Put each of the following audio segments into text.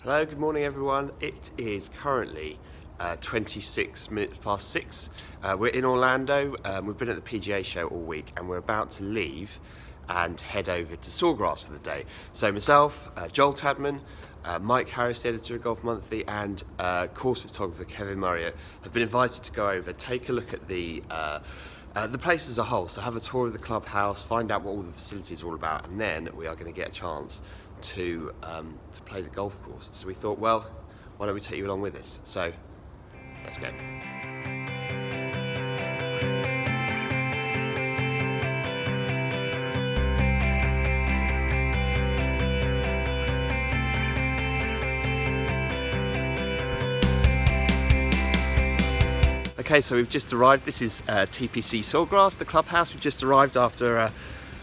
Hello, good morning everyone. It is currently 26 minutes past 6. We're in Orlando. We've been at the PGA show all week and we're about to leave and head over to Sawgrass for the day. So myself, Joel Tadman, Mike Harris, the editor of Golf Monthly, and course photographer Kevin Murray have been invited to go over, take a look at the place as a whole. So have a tour of the clubhouse, find out what all the facilities are all about, and then we are going to get a chance to play the golf course. So we thought, well, why don't we take you along with us? So let's go. Okay, so we've just arrived. This is TPC Sawgrass, the clubhouse. We've just arrived after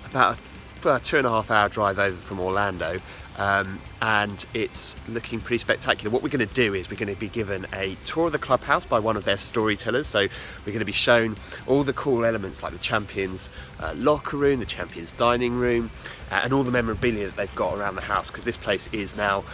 about a 2.5 hour drive over from Orlando, and it's looking pretty spectacular. What we're going to do is we're going to be given a tour of the clubhouse by one of their storytellers. So we're going to be shown all the cool elements like the Champions locker room, the Champions dining room, and all the memorabilia that they've got around the house, because this place is now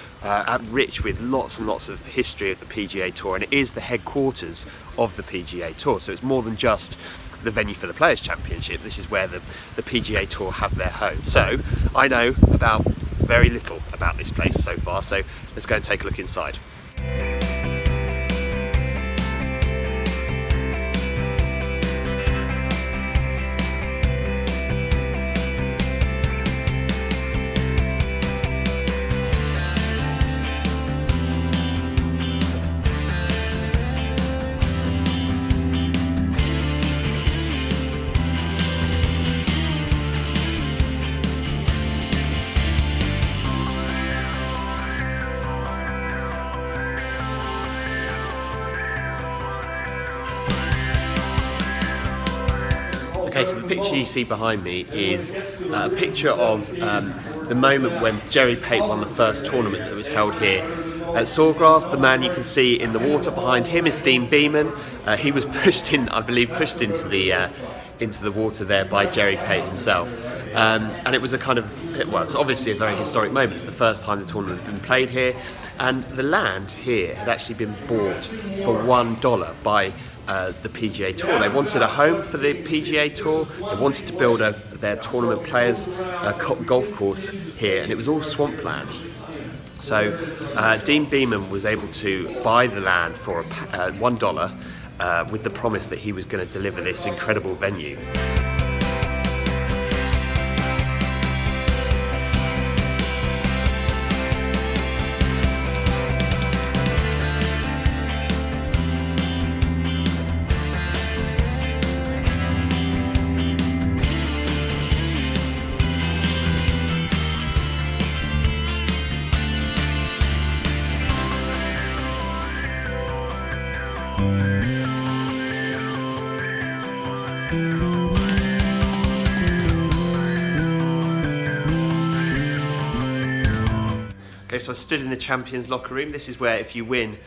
rich with lots and lots of history of the PGA Tour, and it is the headquarters of the PGA Tour. So it's more than just the venue for the Players' Championship. This is where the PGA Tour have their home. So I know about very little about this place so far, so let's go and take a look inside. Okay, so the picture you see behind me is a picture of the moment when Jerry Pate won the first tournament that was held here at Sawgrass. The man you can see in the water behind him is Dean Beeman. He was pushed into the water there by Jerry Pate himself. And it was it's obviously a very historic moment. It's the first time the tournament had been played here, and the land here had actually been bought for $1 by the PGA Tour. They wanted a home for the PGA Tour. They wanted to build their tournament players golf course here, and it was all swampland. So Dean Beeman was able to buy the land for $1 with the promise that he was going to deliver this incredible venue. Okay, so I stood in the Champions locker room. This is where if you win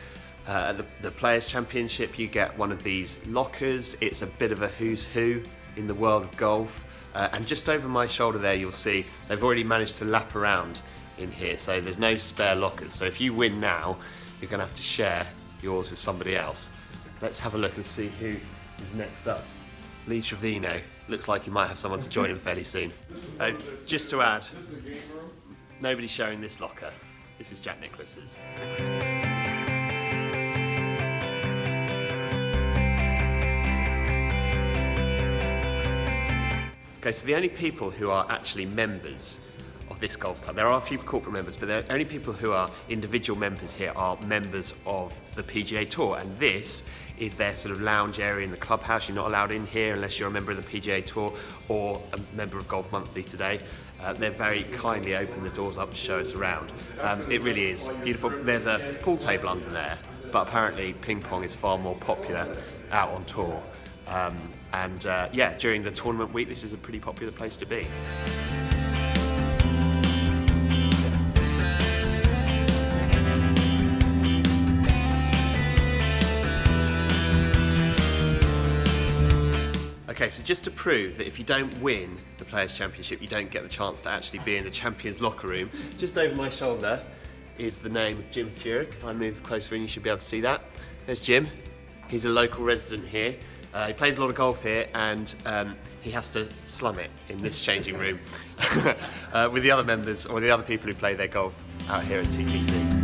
the Players' Championship, you get one of these lockers. It's a bit of a who's who in the world of golf. And just over my shoulder there, you'll see they've already managed to lap around in here. So there's no spare lockers. So if you win now, you're going to have to share yours with somebody else. Let's have a look and see who is next up. Lee Trevino. Looks like he might have someone to join him fairly soon. Just to add, nobody's sharing this locker. This is Jack Nicklaus's. Okay, so the only people who are actually members of this golf club, there are a few corporate members, but the only people who are individual members here are members of the PGA Tour, and this is their sort of lounge area in the clubhouse. You're not allowed in here unless you're a member of the PGA Tour or a member of Golf Monthly today. They're very kindly open the doors up to show us around. It really is beautiful. There's a pool table under there, but apparently ping pong is far more popular out on tour. Yeah, during the tournament week, this is a pretty popular place to be. Okay, so just to prove that if you don't win the Players' Championship, you don't get the chance to actually be in the Champions locker room, just over my shoulder is the name of Jim Furyk. If I move closer in, you should be able to see that. There's Jim. He's a local resident here. He plays a lot of golf here, and he has to slum it in this changing room with the other members or the other people who play their golf out here at TPC.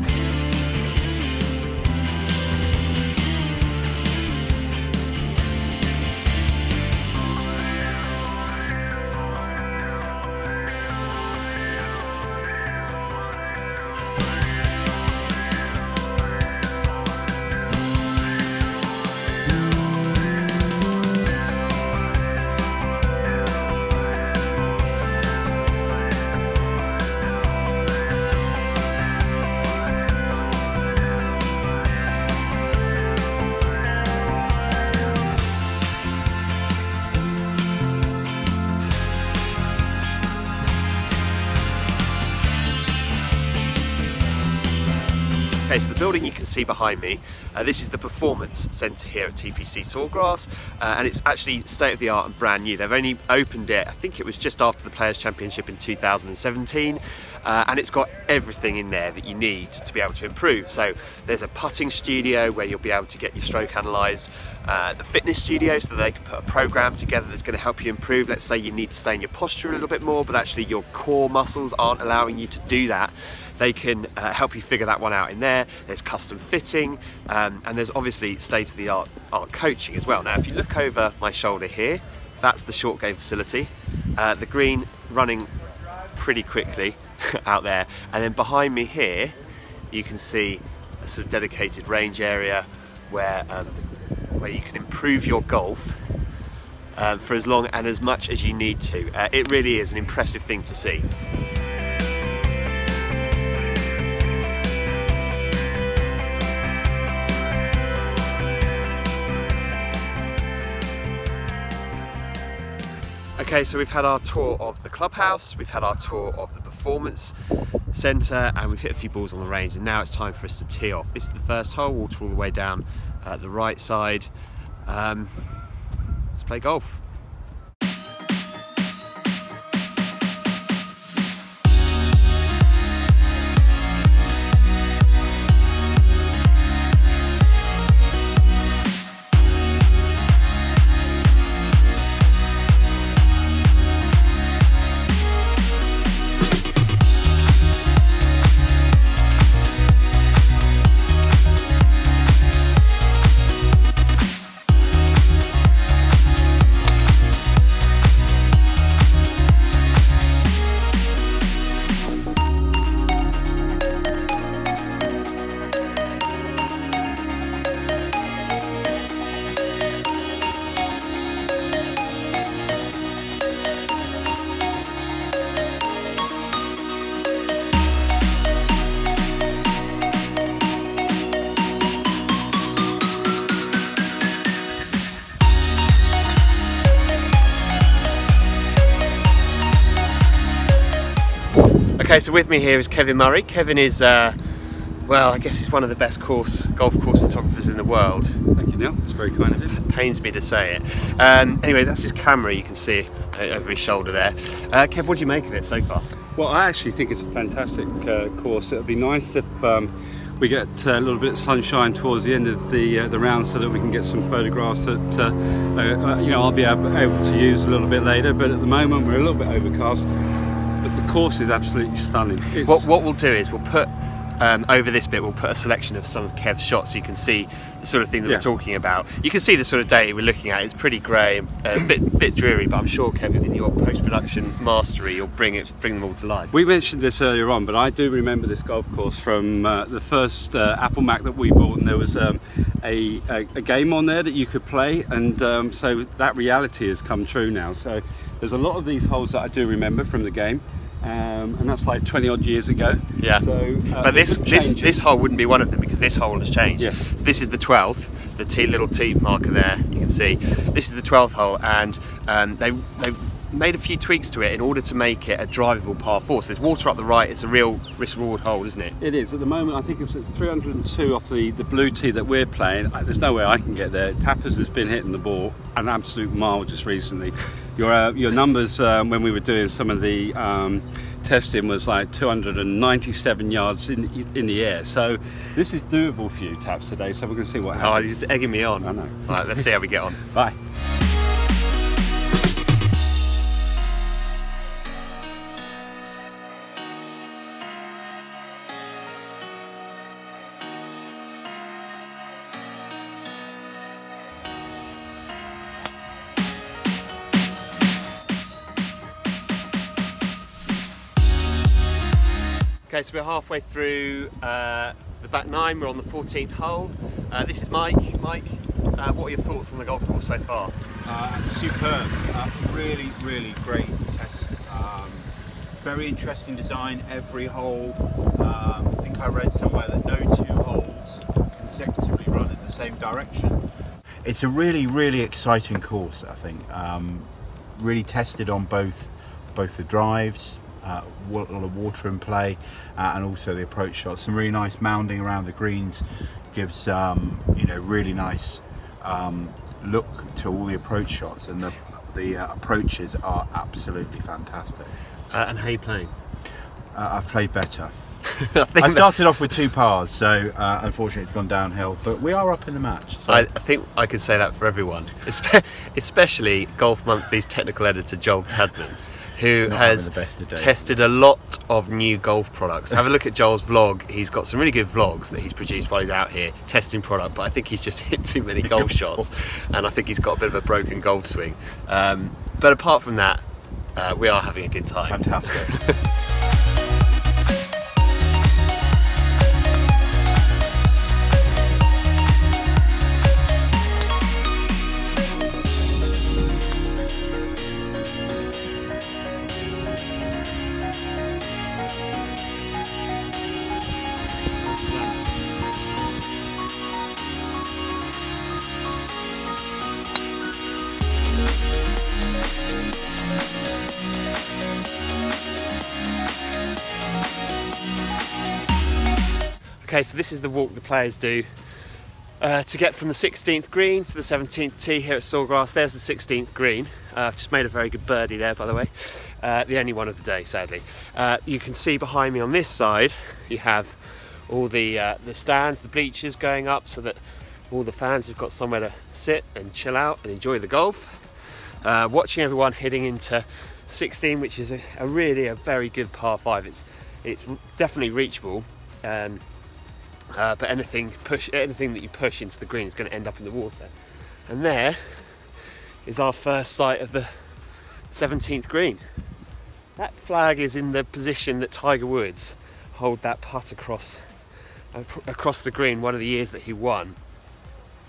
Okay, so the building you can see behind me, this is the Performance Centre here at TPC Sawgrass, and it's actually state-of-the-art and brand new. They've only opened it, I think it was just after the Players' Championship in 2017, and it's got everything in there that you need to be able to improve. So there's a putting studio where you'll be able to get your stroke analysed, the fitness studio so that they can put a program together that's going to help you improve. Let's say you need to stay in your posture a little bit more, but actually your core muscles aren't allowing you to do that. They can help you figure that one out in there. There's custom fitting, and there's obviously state-of-the-art coaching as well. Now, if you look over my shoulder here, that's the short game facility. The green running pretty quickly out there, and then behind me here, you can see a sort of dedicated range area where you can improve your golf for as long and as much as you need to. It really is an impressive thing to see. Okay, so we've had our tour of the clubhouse, we've had our tour of the performance centre, and we've hit a few balls on the range, and now it's time for us to tee off. This is the first hole, water all the way down the right side. Let's play golf. Okay, so with me here is Kevin Murray. Kevin is, well, I guess he's one of the best golf course photographers in the world. Thank you, Neil. It's very kind of you. It pains me to say it. Anyway, that's his camera, you can see over his shoulder there. Kev, what do you make of it so far? Well, I actually think it's a fantastic course. It would be nice if we get a little bit of sunshine towards the end of the round so that we can get some photographs that I'll be able to use a little bit later. But at the moment, we're a little bit overcast. But the course is absolutely stunning. What we'll do is we'll put over this bit, we'll put a selection of some of Kev's shots so you can see the sort of thing that we're talking about. You can see the sort of day we're looking at. It's pretty grey and a bit dreary, but I'm sure, Kevin, in your post-production mastery, you'll bring them all to life. We mentioned this earlier on, but I do remember this golf course from the first Apple Mac that we bought, and there was a game on there that you could play, and so that reality has come true now. So there's a lot of these holes that I do remember from the game. And that's like 20 odd years ago. Yeah. So, but this hole wouldn't be one of them because this hole has changed. Yes. So this is the 12th, the little T marker there, you can see. This is the 12th hole, and they made a few tweaks to it in order to make it a drivable par 4. So there's water up the right. It's a real risk-reward hole, isn't it? It is. At the moment, I think it's 302 off the blue tee that we're playing. There's no way I can get there. Tappers has been hitting the ball an absolute mile just recently. Your numbers when we were doing some of the testing was like 297 yards in the air. So this is doable for you, Taps, today. So we're going to see what Oh, happens. he's egging me on. I know. All right, let's see how we get on. Bye. Okay, so we're halfway through the back 9. We're on the 14th hole. This is Mike. Mike, what are your thoughts on the golf course so far? Superb. Really, really great test. Very interesting design. Every hole. I think I read somewhere that no 2 holes consecutively run in the same direction. It's a really, really exciting course. I think really tested on both the drives. A lot of water in play, and also the approach shots. Some really nice mounding around the greens gives really nice look to all the approach shots, and the approaches are absolutely fantastic. And how are you playing? I've played better. I started off with 2 pars, so unfortunately it's gone downhill, but we are up in the match. So. I think I could say that for everyone, especially Golf Monthly's technical editor Joel Tadman, who has tested a lot of new golf products. Have a look at Joel's vlog. He's got some really good vlogs that he's produced while he's out here testing product, but I think he's just hit too many golf shots, and I think he's got a bit of a broken golf swing. But apart from that, we are having a good time. Fantastic. Okay, so this is the walk the players do to get from the 16th green to the 17th tee here at Sawgrass. There's the 16th green. I've just made a very good birdie there, by the way. The only one of the day, sadly. You can see behind me on this side, you have all the stands, the bleachers going up, so that all the fans have got somewhere to sit and chill out and enjoy the golf. Watching everyone heading into 16, which is a really very good par 5. It's definitely reachable. But anything that you push into the green is going to end up in the water. And there is our first sight of the 17th green. That flag is in the position that Tiger Woods hold that putt across the green one of the years that he won.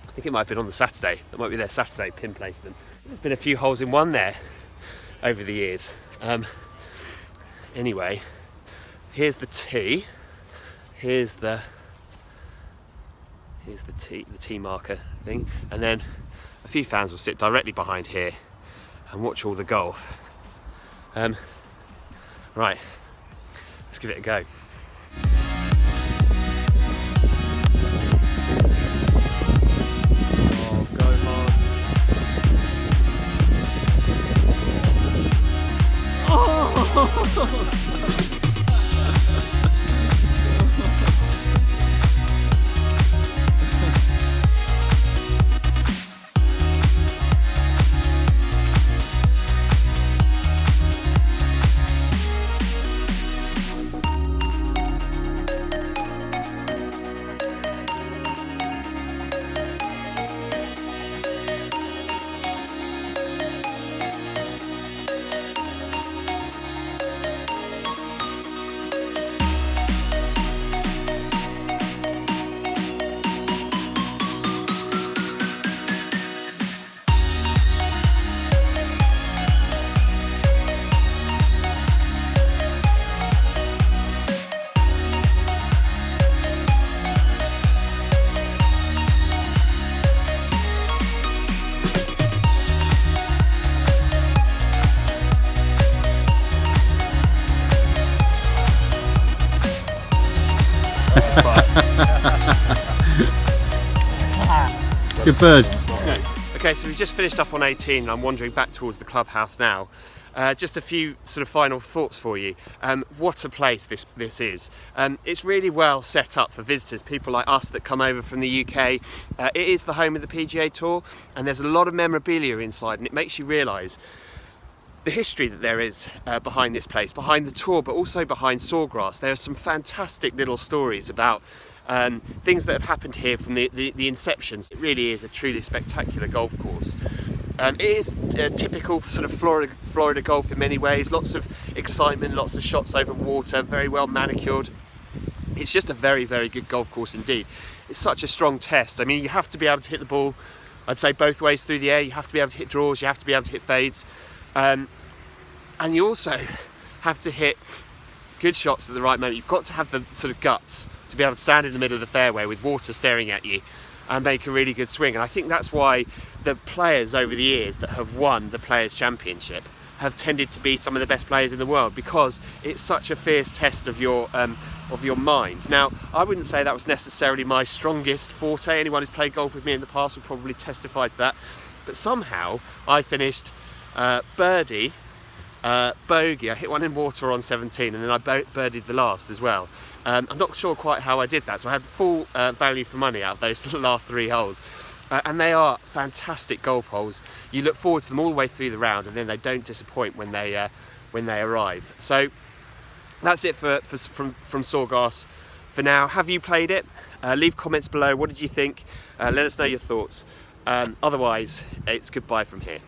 I think it might have been on the Saturday. That might be their Saturday pin placement. There's been a few holes in one there over the years. Anyway, here's the tee. Here's the tee marker thing, and then a few fans will sit directly behind here and watch all the golf. Right, let's give it a go. Oh, go hard. Oh! Good bird. Okay, so we've just finished up on 18 and I'm wandering back towards the clubhouse now. just a few sort of final thoughts for you. What a place this is. It's really well set up for visitors, people like us that come over from the UK. It is the home of the PGA Tour, and there's a lot of memorabilia inside, and it makes you realise the history that there is behind this place, behind the tour, but also behind Sawgrass. There are some fantastic little stories about things that have happened here from the inception. It really is a truly spectacular golf course. It is typical sort of Florida golf in many ways. Lots of excitement, lots of shots over water, very well manicured. It's just a very, very good golf course indeed. It's such a strong test. I mean, you have to be able to hit the ball, I'd say, both ways through the air. You have to be able to hit draws, you have to be able to hit fades. And you also have to hit good shots at the right moment. You've got to have the sort of guts to be able to stand in the middle of the fairway with water staring at you and make a really good swing. And I think that's why the players over the years that have won the Players' Championship have tended to be some of the best players in the world, because it's such a fierce test of your mind. Now, I wouldn't say that was necessarily my strongest forte. Anyone who's played golf with me in the past would probably testify to that. But somehow I finished birdie, bogey. I hit one in water on 17, and then I birdied the last as well. I'm not sure quite how I did that, so I had full value for money out of those last 3 holes. And they are fantastic golf holes. You look forward to them all the way through the round, and then they don't disappoint when they arrive. So that's it from Sawgrass for now. Have you played it? Leave comments below. What did you think? Let us know your thoughts. Otherwise, it's goodbye from here.